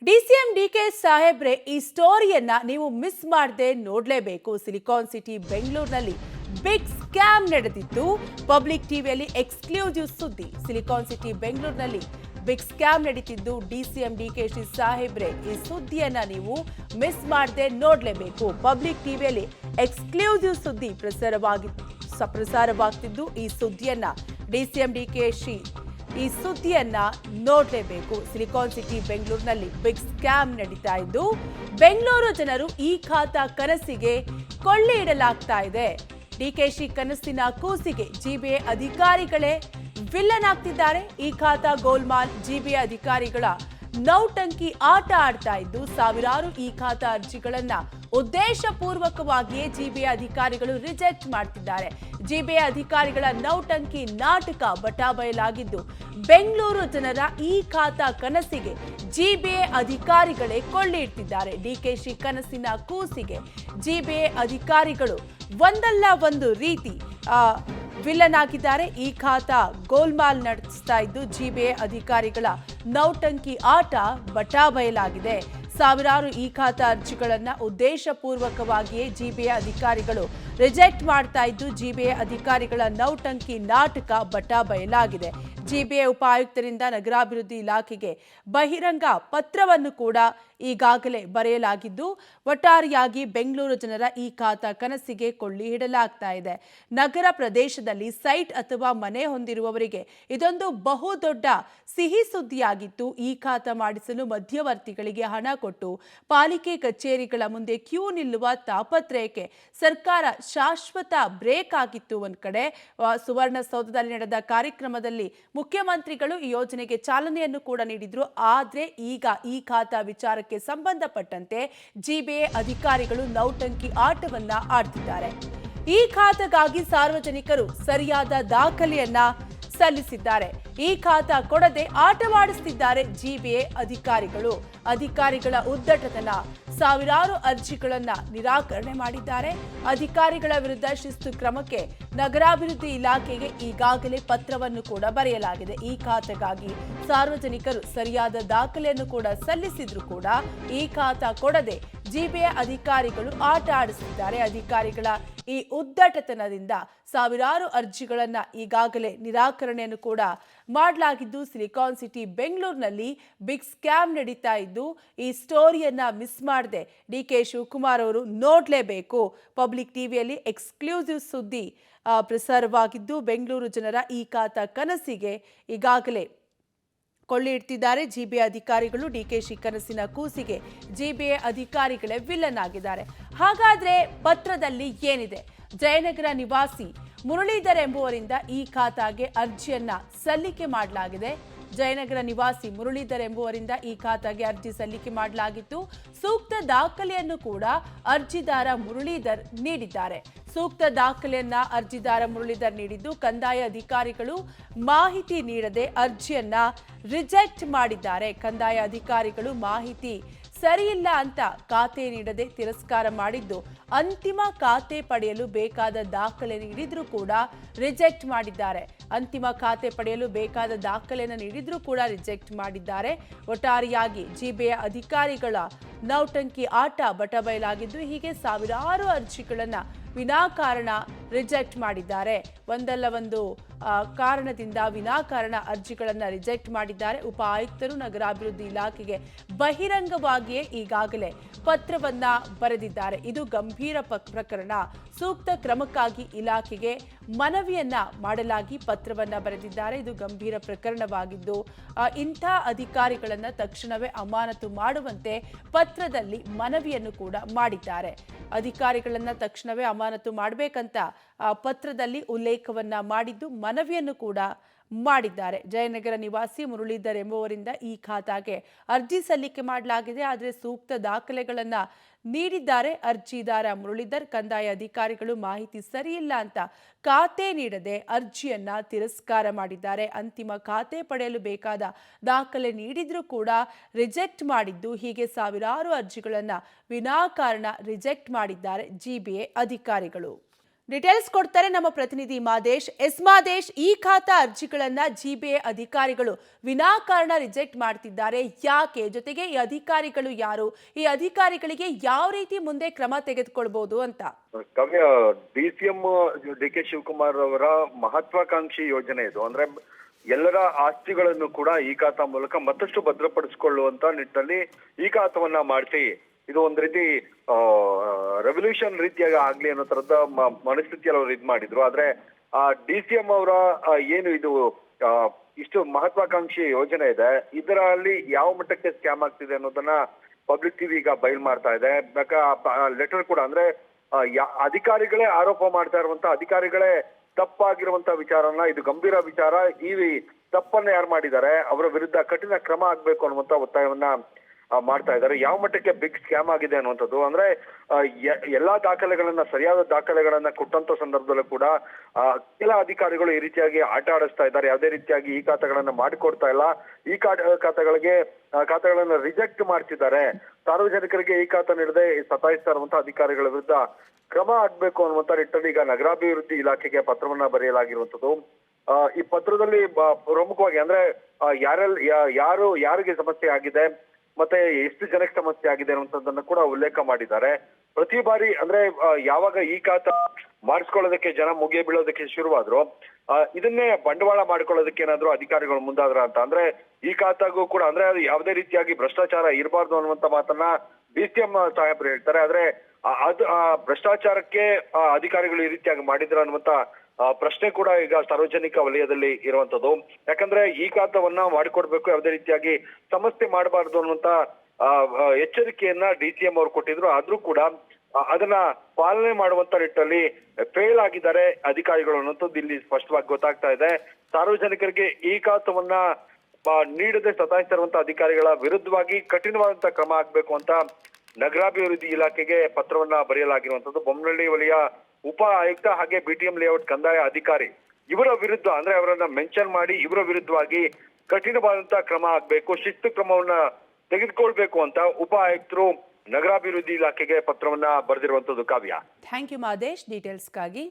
DCM DK ಸಾಹೇಬ್ರೆ ಈ ಸ್ಟೋರಿಯನ್ನ ನೀವು ಮಿಸ್ ಮಾಡದೆ ನೋಡಲೇಬೇಕು. ಸಿಲಿಕಾನ್ ಸಿಟಿ ಬೆಂಗಳೂರಿನಲ್ಲಿ ಬಿಗ್ ಸ್ಕ್ಯಾಮ್ ನಡೆದಿದ್ದು ಪಬ್ಲಿಕ್ ಟಿವಿಯಲ್ಲಿ ಎಕ್ಸ್ಕ್ಲೂಸಿವ್ ಸುದ್ದಿ. ಸಿಲಿಕಾನ್ ಸಿಟಿ ಬೆಂಗಳೂರಿನಲ್ಲಿ ಬಿಗ್ ಸ್ಕ್ಯಾಮ್ ನಡೀತಿದ್ದು ಡಿಸಿಎಂ ಡಿಕೆ ಸಾಹೇಬ್ರೆ ಈ ಸುದ್ದಿಯನ್ನ ನೀವು ಮಿಸ್ ಮಾಡದೆ ನೋಡಲೇಬೇಕು. ಪಬ್ಲಿಕ್ ಟಿವಿಯಲ್ಲಿ ಎಕ್ಸ್ಕ್ಲೂಸಿವ್ ಸುದ್ದಿ ಪ್ರಸಾರವಾಗ್ತಿದ್ದು ಈ ಸುದ್ದಿಯನ್ನ ಡಿಸಿಎಂ ಡಿಕೆ ಈ ಸುದ್ದಿಯನ್ನ ನೋಡಲೇಬೇಕು. ಸಿಲಿಕಾನ್ ಸಿಟಿ ಬೆಂಗಳೂರಿನಲ್ಲಿ ಬಿಗ್ ಸ್ಕ್ಯಾಮ್ ನಡೀತಾ ಇದ್ದು ಬೆಂಗಳೂರು ಜನರು ಈ ಖಾತಾ ಕನಸಿಗೆ ಕೊಳ್ಳಿ ಇಡಲಾಗ್ತಾ ಇದೆ. ಡಿಕೆಶಿ ಕನಸಿನ ಕೂಸಿಗೆ ಜಿಬಿಎ ಅಧಿಕಾರಿಗಳೇ ವಿಲ್ಲನ್ ಆಗ್ತಿದ್ದಾರೆ. ಈ ಖಾತಾ ಗೋಲ್ಮಾಲ್ ಜಿಬಿಎ ಅಧಿಕಾರಿಗಳ ನೌಟಂಕಿ ಆಟ ಆಡ್ತಾ ಇದ್ದು ಸಾವಿರಾರು ಈ ಖಾತಾ ಅರ್ಜಿಗಳನ್ನ ಉದ್ದೇಶಪೂರ್ವಕವಾಗಿಯೇ ಜಿಬಿಎ ಅಧಿಕಾರಿಗಳು ರಿಜೆಕ್ಟ್ ಮಾಡ್ತಿದ್ದಾರೆ. ಜಿಬಿಎ ಅಧಿಕಾರಿಗಳ ನೌಟಂಕಿ ನಾಟಕ ಬಟಾಬಯಲಾಗಿದ್ದು ಬೆಂಗಳೂರು ಜನರ ಈ ಖಾತಾ ಕನಸಿಗೆ ಜಿಬಿಎ ಅಧಿಕಾರಿಗಳೇ ಕೊಳ್ಳಿ ಇಡ್ತಿದ್ದಾರೆ. ಡಿಕೆಶಿ ಕನಸಿನ ಕೂಸಿಗೆ ಜಿಬಿಎ ಅಧಿಕಾರಿಗಳು ಒಂದಲ್ಲ ಒಂದು ರೀತಿ ವಿಲನ್ ಆಗಿದ್ದಾರೆ. ಈ ಖಾತಾ ಗೋಲ್ಮಾಲ್ ನಡೆಸ್ತಾ ಇದ್ದು ಜಿಬಿಎ ಅಧಿಕಾರಿಗಳ ನೌಟಂಕಿ ಆಟ ಬಟಾಬಯಲಾಗಿದೆ. ಸಾವಿರಾರು ಈ ಖಾತಾ ಅರ್ಜಿಗಳನ್ನ ಉದ್ದೇಶಪೂರ್ವಕವಾಗಿಯೇ ಜಿಬಿಎ ಅಧಿಕಾರಿಗಳು ರಿಜೆಕ್ಟ್ ಮಾಡ್ತಾ ಇದ್ದು ಜಿಬಿಎ ಅಧಿಕಾರಿಗಳ ನೌಟಂಕಿ ನಾಟಕ ಬಟಾಬಯಲಾಗಿದೆ. ಜಿಬಿಎ ಉಪಾಯುಕ್ತರಿಂದ ನಗರಾಭಿವೃದ್ಧಿ ಇಲಾಖೆಗೆ ಬಹಿರಂಗ ಪತ್ರವನ್ನು ಕೂಡ ಈಗಾಗಲೇ ಬರೆಯಲಾಗಿದ್ದು ಒಟ್ಟಾರೆಯಾಗಿ ಬೆಂಗಳೂರು ಜನರ ಈ ಖಾತಾ ಕನಸಿಗೆ ಕೊಳ್ಳಿ ಹಿಡಲಾಗ್ತಾ ಇದೆ. ನಗರ ಪ್ರದೇಶದಲ್ಲಿ ಸೈಟ್ ಅಥವಾ ಮನೆ ಹೊಂದಿರುವವರಿಗೆ ಇದೊಂದು ಬಹುದೊಡ್ಡ ಸಿಹಿ ಸುದ್ದಿಯಾಗಿತ್ತು. ಈ ಖಾತಾ ಮಾಡಿಸಲು ಮಧ್ಯವರ್ತಿಗಳಿಗೆ ಹಣ ಕೊಟ್ಟು ಪಾಲಿಕೆ ಕಚೇರಿಗಳ ಮುಂದೆ ಕ್ಯೂ ನಿಲ್ಲುವ ತಾಪತ್ರಯಕ್ಕೆ ಸರ್ಕಾರ ಶಾಶ್ವತ ಬ್ರೇಕ್ ಆಗಿತ್ತು. ಒಂದ್ ಕಡೆ ಸುವರ್ಣಸೌಧದಲ್ಲಿ ನಡೆದ ಕಾರ್ಯಕ್ರಮದಲ್ಲಿ ಮುಖ್ಯಮಂತ್ರಿಗಳು ಈ ಯೋಜನೆಗೆ ಚಾಲನೆಯನ್ನು ಕೂಡ ನೀಡಿದ್ರು. ಆದ್ರೆ ಈಗ ಈ ಖಾತಾ ವಿಚಾರಕ್ಕೆ ಸಂಬಂಧಪಟ್ಟಂತೆ ಜಿಬಿಎ ಅಧಿಕಾರಿಗಳು ನೌಟಂಕಿ ಆಟವನ್ನ ಆಡ್ತಿದ್ದಾರೆ. ಈ ಖಾತಾಗಾಗಿ ಸಾರ್ವಜನಿಕರು ಸರಿಯಾದ ದಾಖಲೆಯನ್ನ ಸಲ್ಲಿಸಿದ್ದಾರೆ. ಈ ಖಾತಾ ಕೊಡದೆ ಆಟವಾಡಿಸುತ್ತಿದ್ದಾರೆ ಜಿಬಿಎ ಅಧಿಕಾರಿಗಳ ಉದ್ದಟತನ. ಸಾವಿರಾರು ಅರ್ಜಿಗಳನ್ನ ನಿರಾಕರಣೆ ಮಾಡಿದ್ದಾರೆ. ಅಧಿಕಾರಿಗಳ ವಿರುದ್ಧ ಶಿಸ್ತು ಕ್ರಮಕ್ಕೆ ನಗರಾಭಿವೃದ್ಧಿ ಇಲಾಖೆಗೆ ಈಗಾಗಲೇ ಪತ್ರವನ್ನು ಕೂಡ ಬರೆಯಲಾಗಿದೆ. ಈ ಖಾತೆಗಾಗಿ ಸಾರ್ವಜನಿಕರು ಸರಿಯಾದ ದಾಖಲೆಯನ್ನು ಕೂಡ ಸಲ್ಲಿಸಿದ್ರು ಕೂಡ ಈ ಖಾತಾ ಕೊಡದೆ ಜಿಬಿಎ ಅಧಿಕಾರಿಗಳು ಆಟ ಆಡಿಸುತ್ತಿದ್ದಾರೆ. ಅಧಿಕಾರಿಗಳ ಈ ಉದ್ದಟತನದಿಂದ ಸಾವಿರಾರು ಅರ್ಜಿಗಳನ್ನ ಈಗಾಗಲೇ ನಿರಾಕರಣೆಯನ್ನು ಕೂಡ ಮಾಡಲಾಗಿದ್ದು ಸಿಲಿಕಾನ್ ಸಿಟಿ ಬೆಂಗಳೂರಿನಲ್ಲಿ ಬಿಗ್ ಸ್ಕ್ಯಾಮ್ ನಡೀತಾ ಇದ್ದು ಈ ಸ್ಟೋರಿಯನ್ನ ಮಿಸ್ ಮಾಡದೆ ಡಿಕೆ ಶಿವಕುಮಾರ್ ಅವರು ನೋಡಲೇಬೇಕು. ಪಬ್ಲಿಕ್ ಟಿವಿಯಲ್ಲಿ ಎಕ್ಸ್ಕ್ಲೂಸಿವ್ ಸುದ್ದಿ ಪ್ರಸಾರವಾಗಿದ್ದು ಬೆಂಗಳೂರು ಜನರ ಈ ಖಾತಾ ಕನಸಿಗೆ ಈಗಾಗಲೇ ಕೊಳ್ಳಿ ಇಡ್ತಿದ್ದಾರೆ ಜಿಬಿಎ ಅಧಿಕಾರಿಗಳು. ಡಿಕೆಶಿ ಕನಸಿನ ಕೂಸಿಗೆ ಜಿಬಿಎ ಅಧಿಕಾರಿಗಳೇ ವಿಲನ್ ಆಗಿದ್ದಾರೆ. ಹಾಗಾದ್ರೆ ಪತ್ರದಲ್ಲಿ ಏನಿದೆ? ಜಯನಗರ ನಿವಾಸಿ ಮುರಳೀಧರ್ ಎಂಬುವರಿಂದ ಈ ಖಾತಾಗೆ ಅರ್ಜಿಯನ್ನ ಸಲ್ಲಿಕೆ ಮಾಡಲಾಗಿದೆ. ಜಯನಗರ ನಿವಾಸಿ ಮುರಳೀಧರ್ ಎಂಬುವರಿಂದ ಈ ಖಾತಾಗೆ ಅರ್ಜಿ ಸಲ್ಲಿಕೆ ಮಾಡಲಾಗಿತ್ತು. ಸೂಕ್ತ ದಾಖಲೆಯನ್ನು ಕೂಡ ಅರ್ಜಿದಾರ ಮುರಳೀಧರ್ ನೀಡಿದ್ದಾರೆ. ಸೂಕ್ತ ದಾಖಲೆಯನ್ನ ಅರ್ಜಿದಾರ ಮುರಳೀಧರ್ ನೀಡಿದ್ದು ಕಂದಾಯ ಅಧಿಕಾರಿಗಳು ಮಾಹಿತಿ ನೀಡದೆ ಅರ್ಜಿಯನ್ನ ರಿಜೆಕ್ಟ್ ಮಾಡಿದ್ದಾರೆ. ಕಂದಾಯ ಅಧಿಕಾರಿಗಳು ಮಾಹಿತಿ ಸರಿಯಿಲ್ಲ ಅಂತ ಖಾತೆ ನೀಡದೆ ತಿರಸ್ಕಾರ ಮಾಡಿದ್ದು ಅಂತಿಮ ಖಾತೆ ಪಡೆಯಲು ಬೇಕಾದ ದಾಖಲೆ ನೀಡಿದ್ರೂ ಕೂಡ ರಿಜೆಕ್ಟ್ ಮಾಡಿದ್ದಾರೆ. ಅಂತಿಮ ಖಾತೆ ಪಡೆಯಲು ಬೇಕಾದ ದಾಖಲೆಯನ್ನು ನೀಡಿದ್ರೂ ಕೂಡ ರಿಜೆಕ್ಟ್ ಮಾಡಿದ್ದಾರೆ. ಒಟ್ಟಾರೆಯಾಗಿ ಜಿಬಿಎ ಅಧಿಕಾರಿಗಳ ನೌಟಂಕಿ ಆಟ ಬಟಬಯಲಾಗಿದ್ದು ಹೀಗೆ ಸಾವಿರಾರು ಅರ್ಜಿಗಳನ್ನ ವಿನಾಕಾರಣ ರಿಜೆಕ್ಟ್ ಮಾಡಿದ್ದಾರೆ. ಒಂದಲ್ಲ ಒಂದು ಕಾರಣದಿಂದ ವಿನಾಕಾರಣ ಅರ್ಜಿಗಳನ್ನ ರಿಜೆಕ್ಟ್ ಮಾಡಿದ್ದಾರೆ. ಉಪ ಆಯುಕ್ತರು ನಗರಾಭಿವೃದ್ಧಿ ಇಲಾಖೆಗೆ ಬಹಿರಂಗವಾಗಿಯೇ ಈಗಾಗಲೇ ಪತ್ರವನ್ನ ಬರೆದಿದ್ದಾರೆ. ಇದು ಗಂಭೀರ ಪ್ರಕರಣ. ಸೂಕ್ತ ಕ್ರಮಕ್ಕಾಗಿ ಇಲಾಖೆಗೆ ಮನವಿಯನ್ನ ಮಾಡಲಾಗಿ ಪತ್ರವನ್ನ ಬರೆದಿದ್ದಾರೆ. ಇದು ಗಂಭೀರ ಪ್ರಕರಣವಾಗಿದ್ದು ಇಂಥ ಅಧಿಕಾರಿಗಳನ್ನ ತಕ್ಷಣವೇ ಅಮಾನತು ಮಾಡುವಂತೆ ಪತ್ರದಲ್ಲಿ ಮನವಿಯನ್ನು ಕೂಡ ಮಾಡಿದ್ದಾರೆ. ಅಧಿಕಾರಿಗಳನ್ನ ತಕ್ಷಣವೇ ಅಮಾನತು ಮಾಡಬೇಕಂತ ಪತ್ರದಲ್ಲಿ ಉಲ್ಲೇಖವನ್ನ ಮಾಡಿದ್ದು ಮನವಿಯನ್ನು ಕೂಡ ಮಾಡಿದ್ದಾರೆ. ಜಯನಗರ ನಿವಾಸಿ ಮುರಳೀಧರ್ ಎಂಬುವರಿಂದ ಈ ಖಾತಾಗೆ ಅರ್ಜಿ ಸಲ್ಲಿಕೆ ಮಾಡಲಾಗಿದೆ. ಆದರೆ ಸೂಕ್ತ ದಾಖಲೆಗಳನ್ನ ನೀಡಿದ್ದಾರೆ ಅರ್ಜಿದಾರ ಮುರಳೀಧರ್. ಕಂದಾಯ ಅಧಿಕಾರಿಗಳು ಮಾಹಿತಿ ಸರಿಯಿಲ್ಲ ಅಂತ ಖಾತೆ ನೀಡದೆ ಅರ್ಜಿಯನ್ನ ತಿರಸ್ಕಾರ ಮಾಡಿದ್ದಾರೆ. ಅಂತಿಮ ಖಾತೆ ಪಡೆಯಲು ಬೇಕಾದ ದಾಖಲೆ ನೀಡಿದ್ರೂ ಕೂಡ ರಿಜೆಕ್ಟ್ ಮಾಡಿದ್ದು ಹೀಗೆ ಸಾವಿರಾರು ಅರ್ಜಿಗಳನ್ನ ವಿನಾಕಾರಣ ರಿಜೆಕ್ಟ್ ಮಾಡಿದ್ದಾರೆ ಜಿಬಿಎ ಅಧಿಕಾರಿಗಳು. ಡೀಟೇಲ್ಸ್ ಕೊಡ್ತಾರೆ ನಮ್ಮ ಪ್ರತಿನಿಧಿ ಮಾದೇಶ್. ಮಾದೇಶ್, ಈ ಖಾತಾ ಅರ್ಜಿಗಳನ್ನ ಜಿಬಿಎ ಅಧಿಕಾರಿಗಳು ವಿನಾಕಾರಣ ರಿಜೆಕ್ಟ್ ಮಾಡ್ತಿದ್ದಾರೆ, ಯಾಕೆ? ಜೊತೆಗೆ ಈ ಅಧಿಕಾರಿಗಳು ಯಾರು? ಈ ಅಧಿಕಾರಿಗಳಿಗೆ ಯಾವ ರೀತಿ ಮುಂದೆ ಕ್ರಮ ತೆಗೆದುಕೊಳ್ಬಹುದು ಅಂತ? ಕಾವ್ಯ, DCM DK ಶಿವಕುಮಾರ್ ಅವರ ಮಹತ್ವಾಕಾಂಕ್ಷಿ ಯೋಜನೆ ಇದು. ಅಂದ್ರೆ ಎಲ್ಲರ ಆಸ್ತಿಗಳನ್ನು ಕೂಡ ಈ ಖಾತಾ ಮೂಲಕ ಮತ್ತಷ್ಟು ಭದ್ರಪಡಿಸಿಕೊಳ್ಳುವಂತ ನಿಟ್ಟಿನಲ್ಲಿ ಈ ಖಾತವನ್ನ ಮಾಡಿಸಿ ಇದು ಒಂದ್ ರೀತಿ ರೆವಲ್ಯೂಷನ್ ರೀತಿಯಾಗಿ ಆಗ್ಲಿ ಅನ್ನೋ ತರದ ಮನಸ್ಥಿತಿಯಲ್ಲಿ ಅವ್ರು ಇದ್ ಮಾಡಿದ್ರು. ಆದ್ರೆ DCM ಅವರ ಏನು ಇದು ಇಷ್ಟು ಮಹತ್ವಾಕಾಂಕ್ಷಿ ಯೋಜನೆ ಇದೆ, ಇದರಲ್ಲಿ ಯಾವ ಮಟ್ಟಕ್ಕೆ ಸ್ಕ್ಯಾಮ್ ಆಗ್ತಿದೆ ಅನ್ನೋದನ್ನ ಪಬ್ಲಿಕ್ ಟಿವಿ ಈಗ ಬಯಲ್ ಮಾಡ್ತಾ ಇದೆ. ಲೆಟರ್ ಕೂಡ ಅಂದ್ರೆ ಅಧಿಕಾರಿಗಳೇ ಆರೋಪ ಮಾಡ್ತಾ ಇರುವಂತ ಅಧಿಕಾರಿಗಳೇ ತಪ್ಪಾಗಿರುವಂತ ವಿಚಾರನ, ಇದು ಗಂಭೀರ ವಿಚಾರ, ಈ ತಪ್ಪನ್ನ ಯಾರು ಮಾಡಿದ್ದಾರೆ ಅವರ ವಿರುದ್ಧ ಕಠಿಣ ಕ್ರಮ ಆಗ್ಬೇಕು ಅನ್ನುವಂತ ಒತ್ತಾಯವನ್ನ ಮಾಡ್ತಾ ಇದ್ದಾರೆ. ಯಾವ ಮಟ್ಟಕ್ಕೆ ಬಿಗ್ ಸ್ಕ್ಯಾಮ್ ಆಗಿದೆ ಅನ್ನುವಂಥದ್ದು ಅಂದ್ರೆ ಎಲ್ಲಾ ದಾಖಲೆಗಳನ್ನ, ಸರಿಯಾದ ದಾಖಲೆಗಳನ್ನ ಕೊಟ್ಟಂತ ಸಂದರ್ಭದಲ್ಲೂ ಕೂಡ ಕೆಲ ಅಧಿಕಾರಿಗಳು ಈ ರೀತಿಯಾಗಿ ಆಟ ಆಡಿಸ್ತಾ ಇದ್ದಾರೆ. ಯಾವುದೇ ರೀತಿಯಾಗಿ ಈ ಖಾತೆಗಳನ್ನ ಮಾಡಿಕೊಡ್ತಾ ಇಲ್ಲ. ಈ ಖಾತೆಗಳನ್ನ ರಿಜೆಕ್ಟ್ ಮಾಡ್ತಿದ್ದಾರೆ. ಸಾರ್ವಜನಿಕರಿಗೆ ಈ ಖಾತೆ ನೀಡದೆ ಸತಾಯಿಸ್ತಾ ಇರುವಂತಹ ಅಧಿಕಾರಿಗಳ ವಿರುದ್ಧ ಕ್ರಮ ಆಗ್ಬೇಕು ಅನ್ನುವಂತ ನಿಟ್ಟಿನಲ್ಲಿ ಈಗ ನಗರಾಭಿವೃದ್ಧಿ ಇಲಾಖೆಗೆ ಪತ್ರವನ್ನ ಬರೆಯಲಾಗಿರುವಂತದ್ದು. ಈ ಪತ್ರದಲ್ಲಿ ಪ್ರಮುಖವಾಗಿ ಅಂದ್ರೆ ಯಾರಿಗೆ ಸಮಸ್ಯೆ ಆಗಿದೆ ಮತ್ತೆ ಎಷ್ಟು ಜನಕ್ಕೆ ಸಮಸ್ಯೆ ಆಗಿದೆ ಅನ್ನುವಂಥದ್ದನ್ನ ಕೂಡ ಉಲ್ಲೇಖ ಮಾಡಿದ್ದಾರೆ. ಪ್ರತಿ ಬಾರಿ ಅಂದ್ರೆ ಯಾವಾಗ ಈ ಖಾತಾ ಮಾಡಿಸ್ಕೊಳ್ಳೋದಕ್ಕೆ ಜನ ಮುಗಿಯ ಬೀಳೋದಕ್ಕೆ ಶುರುವಾದ್ರು, ಇದನ್ನೇ ಬಂಡವಾಳ ಮಾಡ್ಕೊಳ್ಳೋದಕ್ಕೆ ಏನಾದ್ರು ಅಧಿಕಾರಿಗಳು ಮುಂದಾದ್ರ ಅಂತ ಅಂದ್ರೆ ಈ ಖಾತಾಗೂ ಕೂಡ ಅಂದ್ರೆ ಅದು ಯಾವುದೇ ರೀತಿಯಾಗಿ ಭ್ರಷ್ಟಾಚಾರ ಇರಬಾರ್ದು ಅನ್ನುವಂತ ಮಾತನ್ನ DCM ಸಾಹೇಬ್ರು ಹೇಳ್ತಾರೆ. ಆದ್ರೆ ಅದು ಭ್ರಷ್ಟಾಚಾರಕ್ಕೆ ಅಧಿಕಾರಿಗಳು ಈ ರೀತಿಯಾಗಿ ಮಾಡಿದ್ರ ಅನ್ನುವಂತ ಪ್ರಶ್ನೆ ಕೂಡ ಈಗ ಸಾರ್ವಜನಿಕ ವಲಯದಲ್ಲಿ ಇರುವಂತದ್ದು. ಯಾಕಂದ್ರೆ ಈ ಖಾತವನ್ನ ಮಾಡಿಕೊಡ್ಬೇಕು, ಯಾವುದೇ ರೀತಿಯಾಗಿ ಸಮಸ್ಯೆ ಮಾಡಬಾರ್ದು ಅನ್ನುವಂತ ಎಚ್ಚರಿಕೆಯನ್ನ DCM ಅವ್ರು ಕೊಟ್ಟಿದ್ರು. ಆದ್ರೂ ಕೂಡ ಅದನ್ನ ಪಾಲನೆ ಮಾಡುವಂತ ನಿಟ್ಟಿನಲ್ಲಿ ಫೇಲ್ ಆಗಿದ್ದಾರೆ ಅಧಿಕಾರಿಗಳು ಅನ್ನೋದು ಇಲ್ಲಿ ಸ್ಪಷ್ಟವಾಗಿ ಗೊತ್ತಾಗ್ತಾ ಇದೆ. ಸಾರ್ವಜನಿಕರಿಗೆ ಈ ಖಾತವನ್ನ ನೀಡದೆ ಸತಾಯಿಸ್ತಾ ಇರುವಂತ ಅಧಿಕಾರಿಗಳ ವಿರುದ್ಧವಾಗಿ ಕಠಿಣವಾದಂತ ಕ್ರಮ ಆಗ್ಬೇಕು ಅಂತ ನಗರಾಭಿವೃದ್ಧಿ ಇಲಾಖೆಗೆ ಪತ್ರವನ್ನ ಬರೆಯಲಾಗಿರುವಂತದ್ದು. ಬೊಮ್ಮನಹಳ್ಳಿ ವಲಯ ಉಪ ಆಯುಕ್ತ ಹಾಗೆ BTM ಲೇಔಟ್ ಕಂದಾಯ ಅಧಿಕಾರಿ ಇವರ ವಿರುದ್ಧ ಅಂದ್ರೆ ಅವರನ್ನ ಮೆನ್ಷನ್ ಮಾಡಿ ಇವರ ವಿರುದ್ಧವಾಗಿ ಕಠಿಣವಾದಂತಹ ಕ್ರಮ ಆಗ್ಬೇಕು, ಶಿಸ್ತು ಕ್ರಮವನ್ನ ತೆಗೆದುಕೊಳ್ಬೇಕು ಅಂತ ಉಪ ಆಯುಕ್ತರು ನಗರಾಭಿವೃದ್ಧಿ ಇಲಾಖೆಗೆ ಪತ್ರವನ್ನ ಬರೆದಿರುವಂತದ್ದು. ಕಾವ್ಯ, ಥ್ಯಾಂಕ್ ಯು ಮಾದೇಶ್ ಡೀಟೇಲ್ಸ್ಗಾಗಿ.